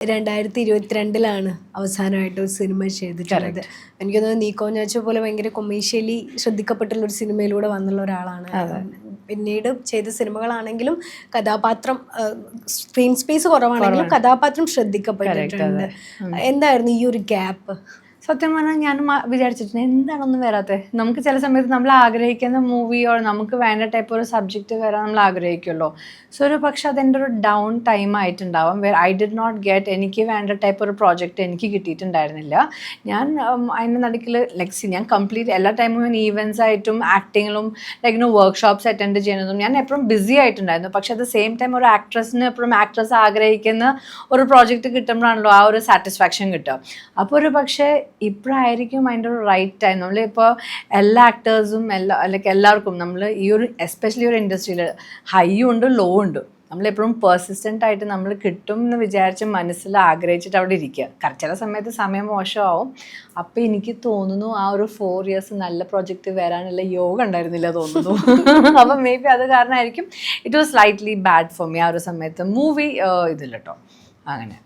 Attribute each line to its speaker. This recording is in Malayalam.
Speaker 1: 2022 അവസാനമായിട്ട് ഒരു സിനിമ ചെയ്തിട്ടുള്ളത്. എനിക്ക് തോന്നുന്നു നീ കോഞ്ഞാച്ച പോലെ ഭയങ്കര കൊമേഴ്ഷ്യലി ശ്രദ്ധിക്കപ്പെട്ടുള്ള ഒരു സിനിമയിലൂടെ വന്നുള്ള ഒരാളാണ്. പിന്നീട് ചെയ്ത സിനിമകളാണെങ്കിലും കഥാപാത്രം സ്ക്രീൻ സ്പേസ് കുറവാണെങ്കിലും കഥാപാത്രം ശ്രദ്ധിക്കപ്പെട്ടിട്ടുണ്ട്. എന്തായിരുന്നു ഈ ഒരു ഗ്യാപ്പ്?
Speaker 2: സത്യം പറഞ്ഞാൽ ഞാൻ വിചാരിച്ചിട്ടുണ്ട് എന്താണൊന്നും വരാത്തത്. നമുക്ക് ചില സമയത്ത് നമ്മൾ ആഗ്രഹിക്കുന്ന മൂവിയോ നമുക്ക് വേണ്ട ടൈപ്പ് ഒരു സബ്ജക്റ്റ് വരാൻ നമ്മൾ ആഗ്രഹിക്കുമല്ലോ. സോ ഒരു പക്ഷെ അതെൻ്റെ ഒരു ഡൗൺ ടൈം ആയിട്ടുണ്ടാവാം. ഐ ഡിഡ് നോട്ട് ഗെറ്റ് എനിക്ക് വേണ്ട ടൈപ്പ് ഒരു പ്രോജക്റ്റ് എനിക്ക് കിട്ടിയിട്ടുണ്ടായിരുന്നില്ല. ഞാൻ അതിൻ്റെ നടുക്കിൽ ഞാൻ കംപ്ലീറ്റ് എല്ലാ ടൈമും ഞാൻ ഈവൻസ് ആയിട്ടും ആക്ടിങ്ങിലും വർക്ക്ഷോപ്സ് അറ്റൻഡ് ചെയ്യുന്നതും ഞാൻ എപ്പോഴും ബിസി ആയിട്ടുണ്ടായിരുന്നു. പക്ഷെ അറ്റ് ദ സെയിം ടൈം ഒരു ആക്ട്രസിന് എപ്പോഴും ആക്ട്രസ് ആഗ്രഹിക്കുന്ന ഒരു പ്രോജക്റ്റ് കിട്ടുമ്പോഴാണല്ലോ ആ ഒരു സാറ്റിസ്ഫാക്ഷൻ കിട്ടുക. അപ്പോൾ ഒരു പക്ഷേ ഇപ്പോഴായിരിക്കും അതിൻ്റെ ഒരു റൈറ്റ് ടൈം. നമ്മളിപ്പോൾ എല്ലാ ആക്ടേഴ്സും എല്ലാവർക്കും നമ്മൾ ഈ ഒരു എസ്പെഷ്യലി ഒരു ഇൻഡസ്ട്രിയിൽ ഹൈയും ഉണ്ട് ലോ ഉണ്ട്. നമ്മളെപ്പോഴും പെർസിസ്റ്റൻ്റ് ആയിട്ട് നമ്മൾ കിട്ടും എന്ന് വിചാരിച്ച് മനസ്സിൽ ആഗ്രഹിച്ചിട്ട് അവിടെ ഇരിക്കുക. ചില സമയത്ത് സമയം മോശമാവും. അപ്പോൾ എനിക്ക് തോന്നുന്നു ആ ഒരു 4 years നല്ല പ്രോജക്റ്റ് വരാനുള്ള യോഗം ഉണ്ടായിരുന്നില്ല തോന്നുന്നു. അപ്പം മേ ബി അത് കാരണമായിരിക്കും it was slightly bad for me ആ ഒരു സമയത്ത് മൂവി ഇതിൽ കേട്ടോ. അങ്ങനെ